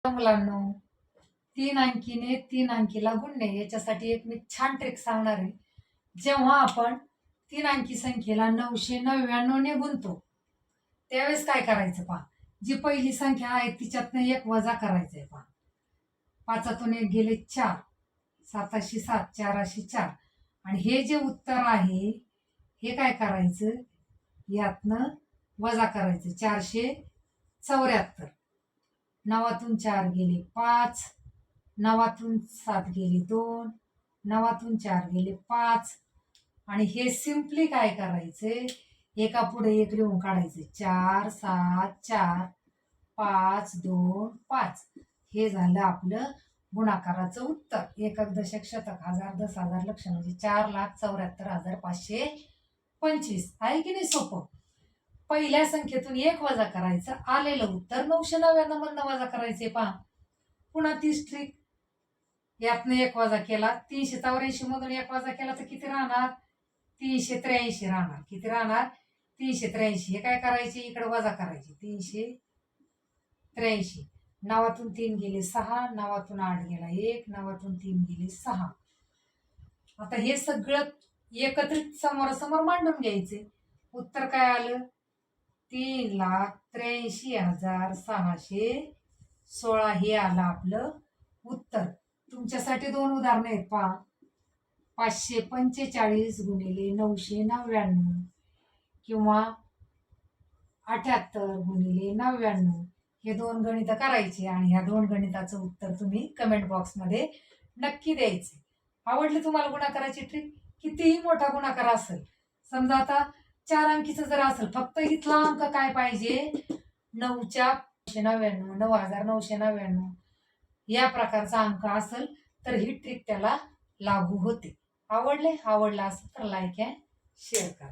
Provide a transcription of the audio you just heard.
मुलांनो, तीन अंकीने तीन अंकीला गुणणे याच्यासाठी एक मी छान ट्रिक सांगणार आहे. जेव्हा आपण तीन अंकी संख्येला 999 ने गुणतो त्यावेळेस काय करायचं पहा. जी पहिली संख्या आहे तिच्यातनं एक वजा करायचंय पहा. पाचातून एक गेले 4, 7 4 4 आणि हे जे उत्तर आहे हे काय करायचं, यातनं वजा करायचं 474. 9तून 4 गेले 5, 9तून 7 गेले 2, 9तून 4 गेले 5 आणि हे सिम्पली काय करायचे, एका पुढे एक लिहून काढायचे 4 7 4 5 2 5. हे झालं आपलं गुणाकाराचं उत्तर. एकक दशक शतक हजार दस हजार लक्ष म्हणजे 4,74,525 आहे की नाही सोपं. पहिल्या संख्येतून एक वजा करायचं, आलेलं उत्तर 999 मधनं वजा करायचे पहा. पुन्हा 30 ट्रिक. यातनं एक वजा केला, 384 मधून एक वजा केला तर किती राहणार, 383 राहणार. किती राहणार, 383. हे काय करायचे, इकडे वजा करायचे 383. 9तून 3 गेले 6, 9तून 8 गेला 1, 9तून 3 गेले 6. आता हे सगळं एकत्रित समोरासमोर मांडून घ्यायचे. उत्तर काय आलं, 3,83,616 हे आलं आपलं उत्तर. तुमच्यासाठी 2 उदाहरणं आहेत पहा. 545 गुणिले 999 किंवा 78 गुणिले 99 हे 2 गणितं करायचे आणि ह्या 2 गणिताचं उत्तर तुम्ही कमेंट बॉक्समध्ये नक्की द्यायचे. आवडली तुम्हाला गुणाकाराची ट्रिक? कितीही मोठा गुणाकार असेल, समजा आता 4 अंकीचं जर असेल, फक्त इथला अंक काय पाहिजे, 9,999 9,999 या प्रकारचा अंक असेल तर ही ट्रिक त्याला लागू होते. आवडलं असेल तर लाईक अँड शेअर करा.